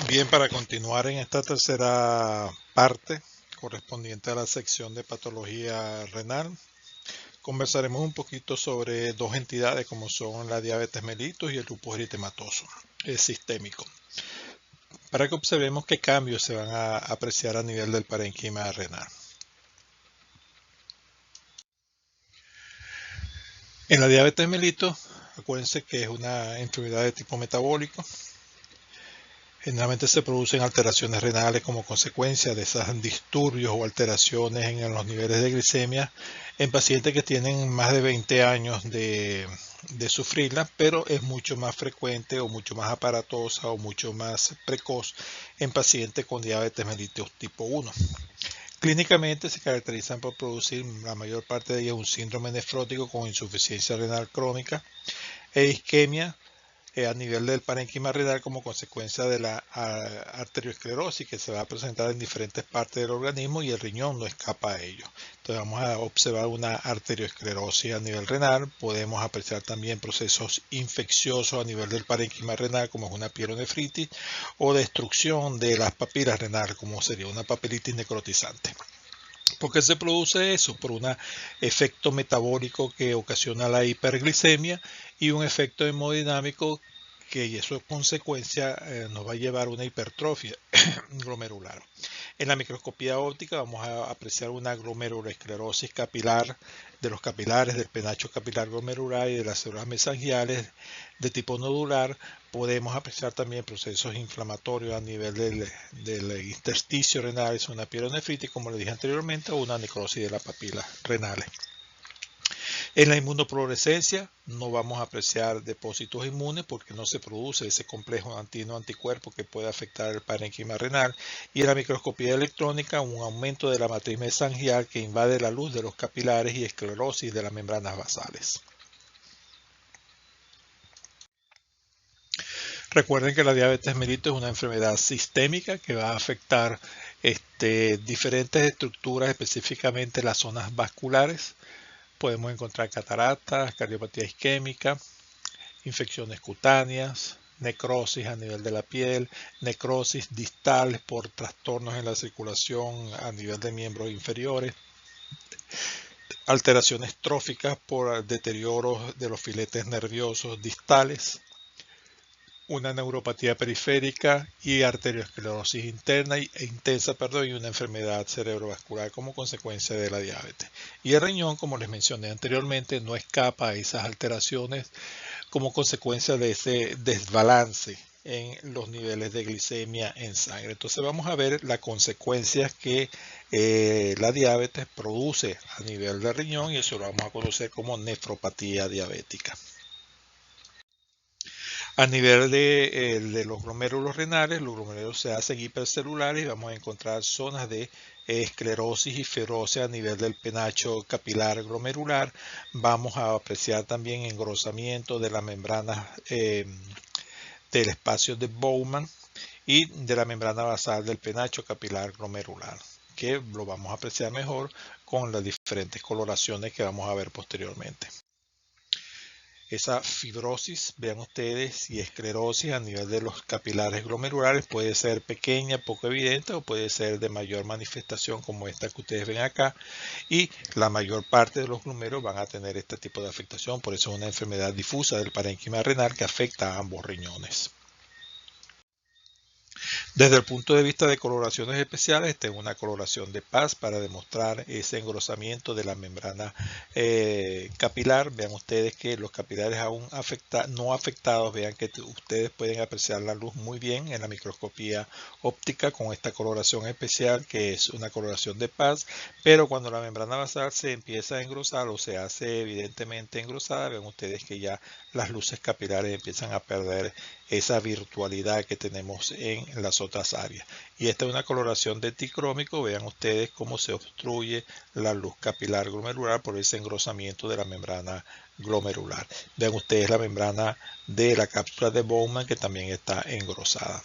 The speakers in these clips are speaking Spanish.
Bien, para continuar en esta tercera parte correspondiente a la sección de patología renal, conversaremos un poquito sobre dos entidades como son la diabetes mellitus y el lupus eritematoso sistémico, para que observemos qué cambios se van a apreciar a nivel del parénquima renal. En la diabetes mellitus, acuérdense que es una enfermedad de tipo metabólico. Generalmente se producen alteraciones renales como consecuencia de esos disturbios o alteraciones en los niveles de glicemia en pacientes que tienen más de 20 años de sufrirla, pero es mucho más frecuente o mucho más aparatosa o mucho más precoz en pacientes con diabetes mellitus tipo 1. Clínicamente se caracterizan por producir la mayor parte de ellas un síndrome nefrótico con insuficiencia renal crónica e isquemia a nivel del parénquima renal como consecuencia de la arteriosclerosis que se va a presentar en diferentes partes del organismo y el riñón no escapa a ello. Entonces vamos a observar una arteriosclerosis a nivel renal, podemos apreciar también procesos infecciosos a nivel del parénquima renal como es una pielonefritis o destrucción de las papilas renales como sería una papilitis necrotizante. ¿Por qué se produce eso? Por un efecto metabólico que ocasiona la hiperglicemia y un efecto hemodinámico que y eso es consecuencia nos va a llevar a una hipertrofia glomerular. En la microscopía óptica vamos a apreciar una glomerulosclerosis capilar de los capilares del penacho capilar glomerular y de las células mesangiales de tipo nodular. Podemos apreciar también procesos inflamatorios a nivel del intersticio renal, es una pielonefritis, como le dije anteriormente, o una necrosis de las papilas renales. En la inmunofluorescencia no vamos a apreciar depósitos inmunes porque no se produce ese complejo antino-anticuerpo que puede afectar el parénquima renal. Y en la microscopía electrónica un aumento de la matriz mesangial que invade la luz de los capilares y esclerosis de las membranas basales. Recuerden que la diabetes mellitus es una enfermedad sistémica que va a afectar diferentes estructuras, específicamente las zonas vasculares. Podemos encontrar cataratas, cardiopatía isquémica, infecciones cutáneas, necrosis a nivel de la piel, necrosis distales por trastornos en la circulación a nivel de miembros inferiores, alteraciones tróficas por deterioro de los filetes nerviosos distales, una neuropatía periférica y arteriosclerosis interna e intensa, y una enfermedad cerebrovascular como consecuencia de la diabetes. Y el riñón, como les mencioné anteriormente, no escapa a esas alteraciones como consecuencia de ese desbalance en los niveles de glicemia en sangre. Entonces vamos a ver las consecuencias que la diabetes produce a nivel del riñón y eso lo vamos a conocer como nefropatía diabética. A nivel de los glomérulos renales, los glomérulos se hacen hipercelulares y vamos a encontrar zonas de esclerosis y fibrosis a nivel del penacho capilar glomerular. Vamos a apreciar también engrosamiento de las membranas del espacio de Bowman y de la membrana basal del penacho capilar glomerular, que lo vamos a apreciar mejor con las diferentes coloraciones que vamos a ver posteriormente. Esa fibrosis, vean ustedes, y esclerosis a nivel de los capilares glomerulares puede ser pequeña, poco evidente o puede ser de mayor manifestación como esta que ustedes ven acá. Y la mayor parte de los glomérulos van a tener este tipo de afectación, por eso es una enfermedad difusa del parénquima renal que afecta a ambos riñones. Desde el punto de vista de coloraciones especiales, tengo una coloración de paz para demostrar ese engrosamiento de la membrana capilar. Vean ustedes que los capilares aún no afectados, vean que ustedes pueden apreciar la luz muy bien en la microscopía óptica con esta coloración especial que es una coloración de paz, pero cuando la membrana basal se empieza a engrosar o se hace evidentemente engrosada, vean ustedes que ya las luces capilares empiezan a perder esa virtualidad que tenemos en las otras áreas. Y esta es una coloración de dicrómico. Vean ustedes cómo se obstruye la luz capilar glomerular por ese engrosamiento de la membrana glomerular. Vean ustedes la membrana de la cápsula de Bowman que también está engrosada.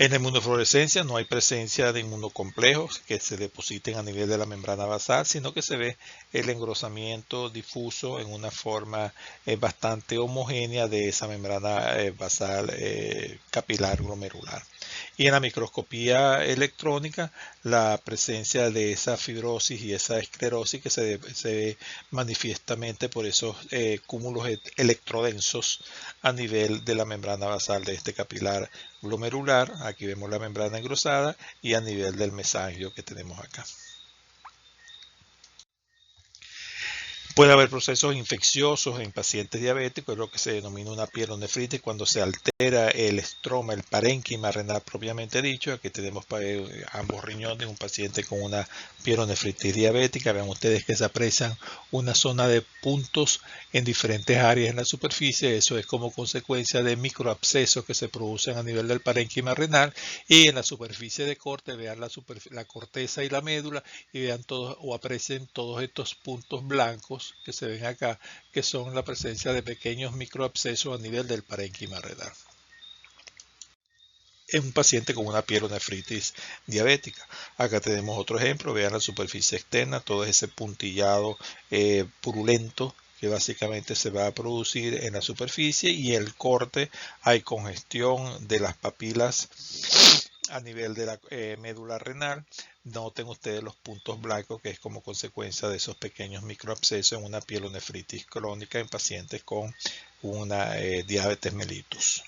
En la inmunofluorescencia no hay presencia de inmunocomplejos que se depositen a nivel de la membrana basal, sino que se ve el engrosamiento difuso en una forma bastante homogénea de esa membrana basal capilar glomerular. Y en la microscopía electrónica, la presencia de esa fibrosis y esa esclerosis que se ve manifiestamente por esos cúmulos electrodensos a nivel de la membrana basal de este capilar glomerular. Aquí vemos la membrana engrosada y a nivel del mesangio que tenemos acá. Puede haber procesos infecciosos en pacientes diabéticos, es lo que se denomina una pielonefritis, cuando se altera el estroma, el parénquima renal propiamente dicho. Aquí tenemos ambos riñones, un paciente con una pielonefritis diabética. Vean ustedes que se aprecian una zona de puntos en diferentes áreas en la superficie. Eso es como consecuencia de microabscesos que se producen a nivel del parénquima renal, y en la superficie de corte vean la corteza y la médula, y vean todos o aprecien todos estos puntos blancos que se ven acá, que son la presencia de pequeños microabscesos a nivel del parénquima renal. Es un paciente con una pielonefritis diabética. Acá tenemos otro ejemplo, vean la superficie externa, todo ese puntillado purulento que básicamente se va a producir en la superficie, y el corte hay congestión de las papilas a nivel de la médula renal. Noten ustedes los puntos blancos, que es como consecuencia de esos pequeños microabscesos en una pielonefritis crónica en pacientes con una diabetes mellitus.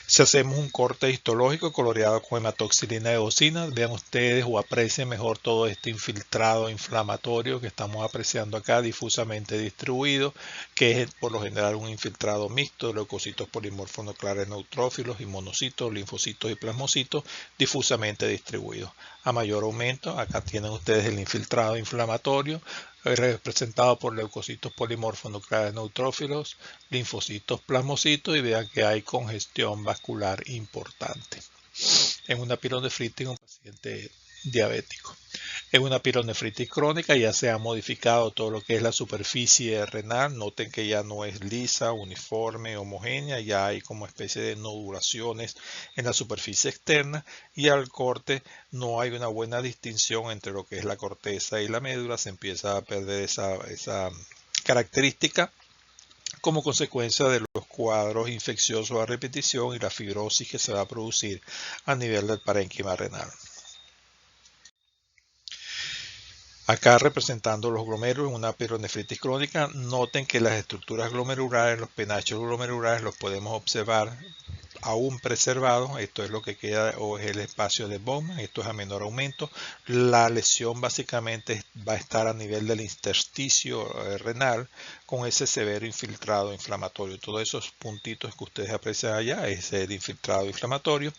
Si hacemos un corte histológico coloreado con hematoxilina eosina, vean ustedes o aprecien mejor todo este infiltrado inflamatorio que estamos apreciando acá, difusamente distribuido, que es por lo general un infiltrado mixto de leucocitos polimorfonucleares neutrófilos y monocitos, linfocitos y plasmocitos, difusamente distribuidos. A mayor aumento, acá tienen ustedes el infiltrado inflamatorio, representado por leucocitos polimorfonucleares neutrófilos, linfocitos, plasmocitos, y vean que hay congestión vascular importante en una pielonefritis en un paciente diabético. En una pielonefritis crónica ya se ha modificado todo lo que es la superficie renal. Noten que ya no es lisa, uniforme, homogénea, ya hay como especie de nodulaciones en la superficie externa, y al corte no hay una buena distinción entre lo que es la corteza y la médula. Se empieza a perder esa característica como consecuencia de los cuadros infecciosos a repetición y la fibrosis que se va a producir a nivel del parénquima renal. Acá representando los glomérulos en una pielonefritis crónica, noten que las estructuras glomerulares, los penachos glomerulares, los podemos observar aún preservados. Esto es lo que queda, o es el espacio de Bowman. Esto es a menor aumento. La lesión básicamente va a estar a nivel del intersticio renal, con ese severo infiltrado inflamatorio. Todos esos puntitos que ustedes aprecian allá es el infiltrado inflamatorio.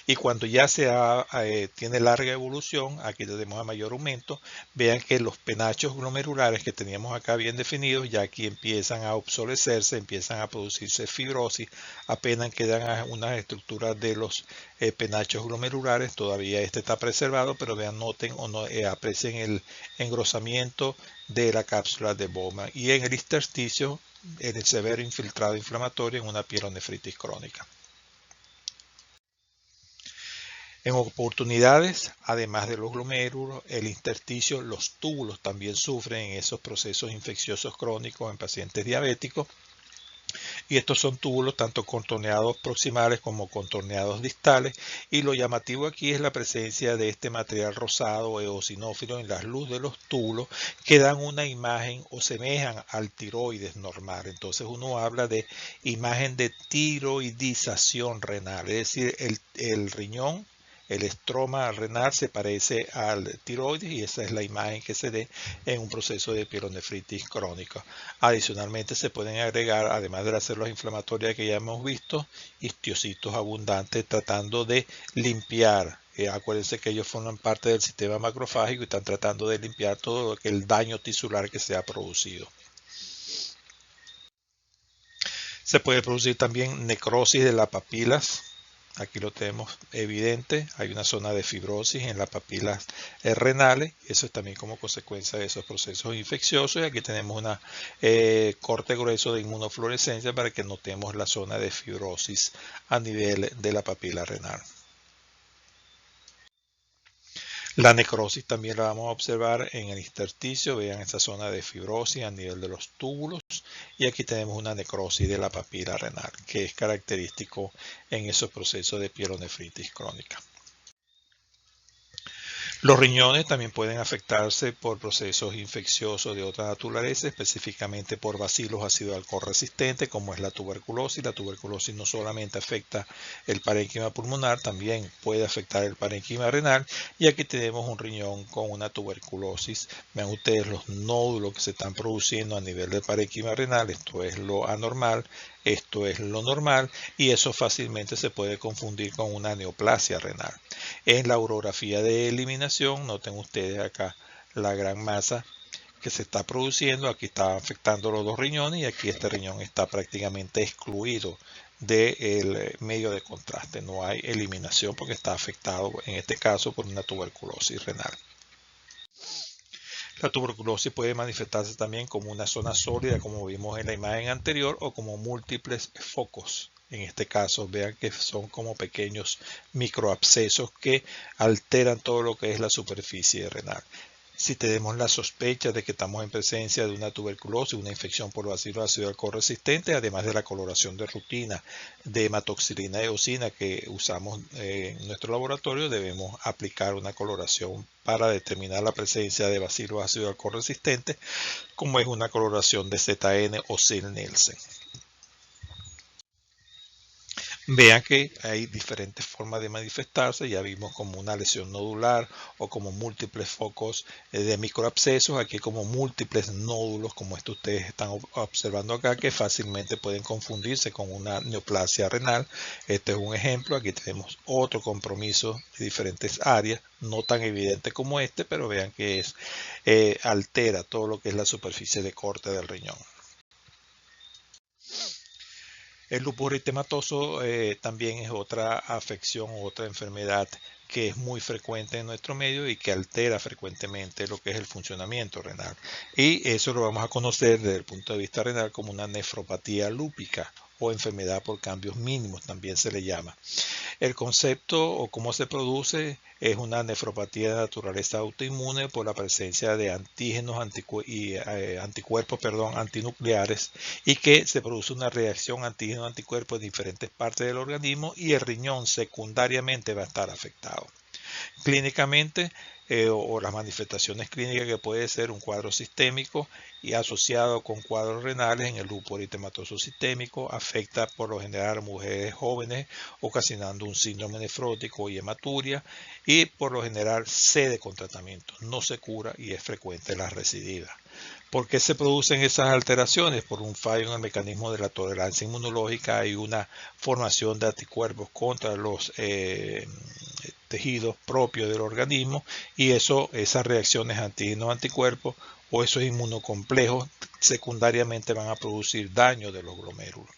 Y cuando ya tiene larga evolución, aquí tenemos a mayor aumento, vean que los penachos glomerulares que teníamos acá bien definidos, ya aquí empiezan a obsolecerse, empiezan a producirse fibrosis, apenas quedan unas estructuras de los penachos glomerulares. Todavía este está preservado, pero vean, noten o no, aprecien el engrosamiento de la cápsula de Bowman, y en el intersticio el severo infiltrado inflamatorio en una pielonefritis crónica. En oportunidades, además de los glomérulos, el intersticio, los túbulos también sufren en esos procesos infecciosos crónicos en pacientes diabéticos. Y estos son túbulos tanto contorneados proximales como contorneados distales. Y lo llamativo aquí es la presencia de este material rosado eosinófilo en la luz de los túbulos, que dan una imagen o semejan al tiroides normal. Entonces uno habla de imagen de tiroidización renal, es decir, el riñón, el estroma renal se parece al tiroides, y esa es la imagen que se dé en un proceso de pielonefritis crónica. Adicionalmente se pueden agregar, además de las células inflamatorias que ya hemos visto, histiocitos abundantes tratando de limpiar. Acuérdense que ellos forman parte del sistema macrofágico y están tratando de limpiar todo el daño tisular que se ha producido. Se puede producir también necrosis de las papilas Aquí lo tenemos evidente, hay una zona de fibrosis en las papilas renales, eso es también como consecuencia de esos procesos infecciosos, y aquí tenemos una corte grueso de inmunofluorescencia para que notemos la zona de fibrosis a nivel de la papila renal. La necrosis también la vamos a observar en el intersticio, vean esta zona de fibrosis a nivel de los túbulos, y aquí tenemos una necrosis de la papila renal, que es característico en esos procesos de pielonefritis crónica. Los riñones también pueden afectarse por procesos infecciosos de otra naturaleza, específicamente por bacilos ácido alcohol resistentes, como es la tuberculosis. La tuberculosis no solamente afecta el parénquima pulmonar, también puede afectar el parénquima renal. Y aquí tenemos un riñón con una tuberculosis. Vean ustedes los nódulos que se están produciendo a nivel del parénquima renal. Esto es lo anormal, esto es lo normal, y eso fácilmente se puede confundir con una neoplasia renal. En la urografía de eliminación, noten ustedes acá la gran masa que se está produciendo. Aquí está afectando los dos riñones y aquí este riñón está prácticamente excluido del medio de contraste. No hay eliminación porque está afectado en este caso por una tuberculosis renal. La tuberculosis puede manifestarse también como una zona sólida, como vimos en la imagen anterior, o como múltiples focos. En este caso, vean que son como pequeños microabscesos que alteran todo lo que es la superficie renal. Si tenemos la sospecha de que estamos en presencia de una tuberculosis, una infección por bacilo ácido alcohol resistente, además de la coloración de rutina de hematoxilina y eosina que usamos en nuestro laboratorio, debemos aplicar una coloración para determinar la presencia de bacilo ácido alcohol resistente, como es una coloración de ZN o Zell-Nielsen. Vean que hay diferentes formas de manifestarse. Ya vimos como una lesión nodular o como múltiples focos de microabscesos. Aquí como múltiples nódulos, como esto ustedes están observando acá, que fácilmente pueden confundirse con una neoplasia renal. Este es un ejemplo. Aquí tenemos otro compromiso de diferentes áreas, no tan evidente como este, pero vean que altera todo lo que es la superficie de corte del riñón. El lupus eritematoso también es otra afección, otra enfermedad que es muy frecuente en nuestro medio y que altera frecuentemente lo que es el funcionamiento renal. Y eso lo vamos a conocer desde el punto de vista renal como una nefropatía lúpica o enfermedad por cambios mínimos, también se le llama. El concepto o cómo se produce es una nefropatía de naturaleza autoinmune por la presencia de antígenos anticuerpos antinucleares, y que se produce una reacción antígeno-anticuerpos en diferentes partes del organismo, y el riñón secundariamente va a estar afectado. Clínicamente, o las manifestaciones clínicas, que puede ser un cuadro sistémico y asociado con cuadros renales. En el lupus eritematoso sistémico afecta por lo general a mujeres jóvenes, ocasionando un síndrome nefrótico y hematuria, y por lo general cede con tratamiento, no se cura y es frecuente la recidiva. ¿Por qué se producen esas alteraciones? Por un fallo en el mecanismo de la tolerancia inmunológica y una formación de anticuerpos contra los tejidos propios del organismo, y esas reacciones antígenos-anticuerpos o esos inmunocomplejos secundariamente van a producir daño de los glomérulos.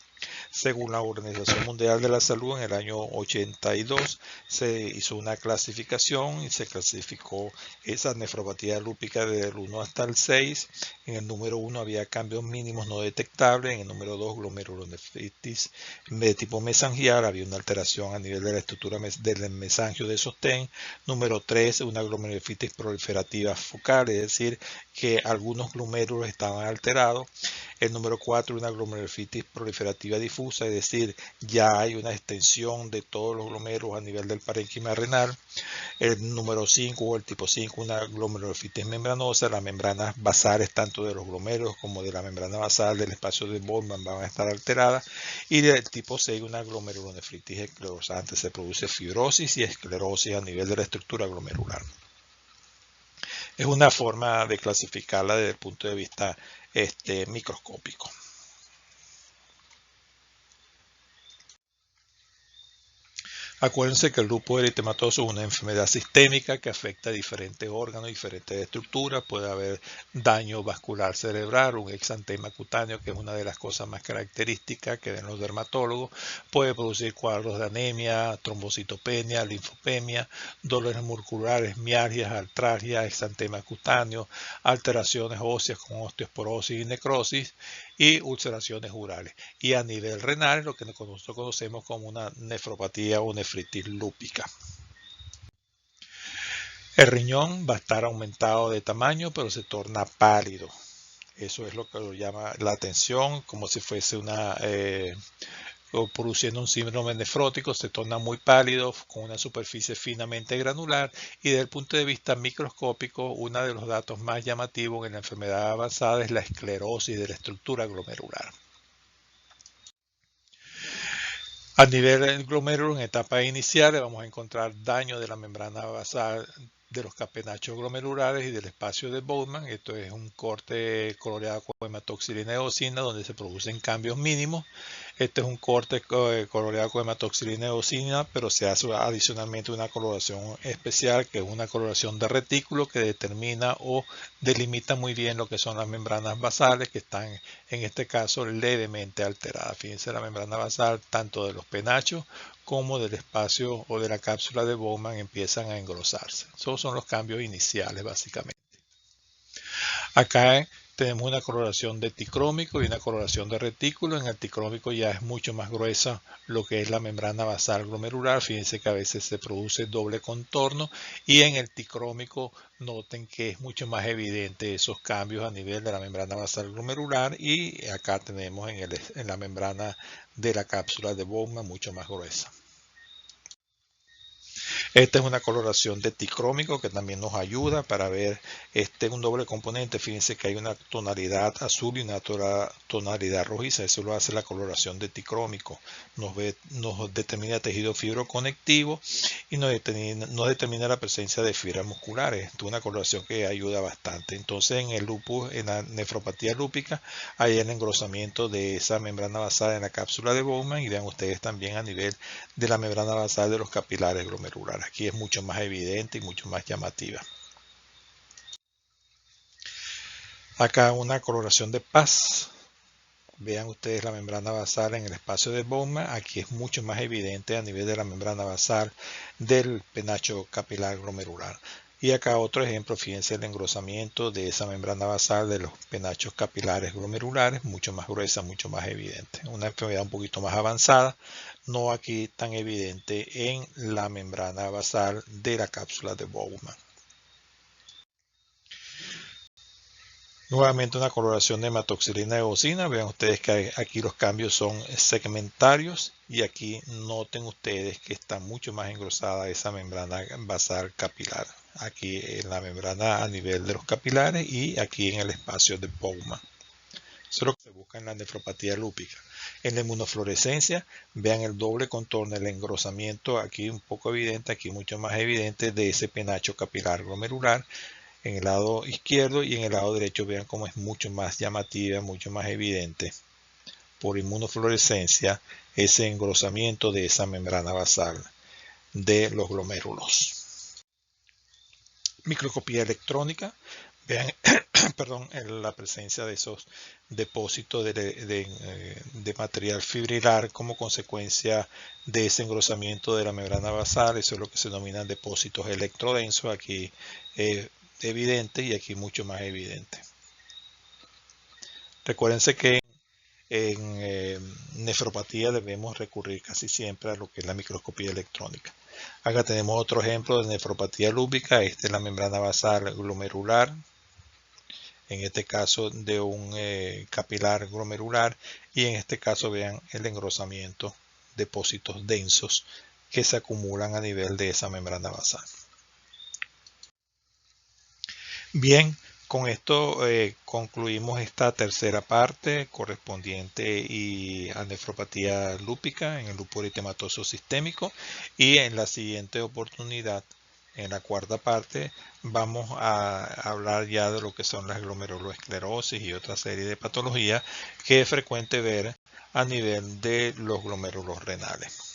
Según la Organización Mundial de la Salud, en el año 82 se hizo una clasificación y se clasificó esa nefropatía lúpica del 1 hasta el 6. En el número 1 había cambios mínimos no detectables. En el número 2, glomerulonefritis de tipo mesangial, había una alteración a nivel de la estructura del mesangio de sostén. Número 3, una glomerulonefritis proliferativa focal, es decir, que algunos glomérulos estaban alterados. El número 4, una glomerulonefritis proliferativa difusa, es decir, ya hay una extensión de todos los glomérulos a nivel del parénquima renal. El número 5, o el tipo 5, una glomerulonefritis membranosa. Las membranas basales, tanto de los glomérulos como de la membrana basal del espacio de Bowman, van a estar alteradas. Y del tipo 6, una glomerulonefritis esclerosante. Se produce fibrosis y esclerosis a nivel de la estructura glomerular. Es una forma de clasificarla desde el punto de vista microscópico. Acuérdense que el lupus eritematoso es una enfermedad sistémica que afecta a diferentes órganos, diferentes estructuras. Puede haber daño vascular cerebral, un exantema cutáneo, que es una de las cosas más características que ven los dermatólogos. Puede producir cuadros de anemia, trombocitopenia, linfopenia, dolores musculares, mialgias, artralgias, exantema cutáneo, alteraciones óseas con osteoporosis y necrosis y ulceraciones urales. Y a nivel renal, lo que nosotros conocemos como una nefropatía o nefritis lúpica. El riñón va a estar aumentado de tamaño, pero se torna pálido. Eso es lo que lo llama la atención, como si fuese o produciendo un síndrome nefrótico, se torna muy pálido, con una superficie finamente granular, y desde el punto de vista microscópico, uno de los datos más llamativos en la enfermedad avanzada es la esclerosis de la estructura glomerular. A nivel glomérulo, en etapas iniciales, vamos a encontrar daño de la membrana basal de los capenachos glomerulares y del espacio de Bowman. Esto es un corte coloreado con hematoxilina y eosina donde se producen cambios mínimos. Este es un corte coloreado con hematoxilina y eosina, pero se hace adicionalmente una coloración especial, que es una coloración de retículo que determina o delimita muy bien lo que son las membranas basales, que están en este caso levemente alteradas. Fíjense, la membrana basal tanto de los penachos como del espacio o de la cápsula de Bowman empiezan a engrosarse. Esos son los cambios iniciales básicamente. Acá tenemos una coloración de ticrómico y una coloración de retículo. En el ticrómico ya es mucho más gruesa lo que es la membrana basal glomerular. Fíjense que a veces se produce doble contorno, y en el ticrómico noten que es mucho más evidente esos cambios a nivel de la membrana basal glomerular, y acá tenemos en la membrana de la cápsula de Bowman mucho más gruesa. Esta es una coloración de ticrómico que también nos ayuda para ver un doble componente. Fíjense que hay una tonalidad azul y una tonalidad rojiza. Eso lo hace la coloración de ticrómico. Nos determina tejido fibroconectivo y nos determina la presencia de fibras musculares. Esto es una coloración que ayuda bastante. Entonces, en el lupus, en la nefropatía lúpica, hay el engrosamiento de esa membrana basal en la cápsula de Bowman, y vean ustedes también a nivel de la membrana basal de los capilares glomerulares. Aquí es mucho más evidente y mucho más llamativa. Acá una coloración de paz. Vean ustedes la membrana basal en el espacio de Bowman. Aquí es mucho más evidente a nivel de la membrana basal del penacho capilar glomerular. Y acá otro ejemplo, fíjense el engrosamiento de esa membrana basal de los penachos capilares glomerulares, mucho más gruesa, mucho más evidente. Una enfermedad un poquito más avanzada, no aquí tan evidente en la membrana basal de la cápsula de Bowman. Nuevamente una coloración de hematoxilina y eosina. Vean ustedes que aquí los cambios son segmentarios, y aquí noten ustedes que está mucho más engrosada esa membrana basal capilar. Aquí en la membrana a nivel de los capilares y aquí en el espacio de Bowman. Eso es lo que se busca en la nefropatía lúpica. En la inmunofluorescencia, vean el doble contorno, el engrosamiento aquí un poco evidente, aquí mucho más evidente de ese penacho capilar glomerular en el lado izquierdo, y en el lado derecho vean cómo es mucho más llamativa, mucho más evidente por inmunofluorescencia ese engrosamiento de esa membrana basal de los glomérulos. Microscopía electrónica. Vean perdón, la presencia de esos depósitos de material fibrilar como consecuencia de ese engrosamiento de la membrana basal. Eso es lo que se denominan depósitos electrodensos. Aquí evidente y aquí mucho más evidente. Recuérdense que en nefropatía debemos recurrir casi siempre a lo que es la microscopía electrónica. Acá tenemos otro ejemplo de nefropatía lúpica. Esta es la membrana basal glomerular, en este caso de un capilar glomerular, y en este caso vean el engrosamiento, depósitos densos que se acumulan a nivel de esa membrana basal. Bien, con esto concluimos esta tercera parte correspondiente a nefropatía lúpica en el lupus eritematoso sistémico, y en la siguiente oportunidad, en la cuarta parte, vamos a hablar ya de lo que son las glomerulosclerosis y otra serie de patologías que es frecuente ver a nivel de los glomérulos renales.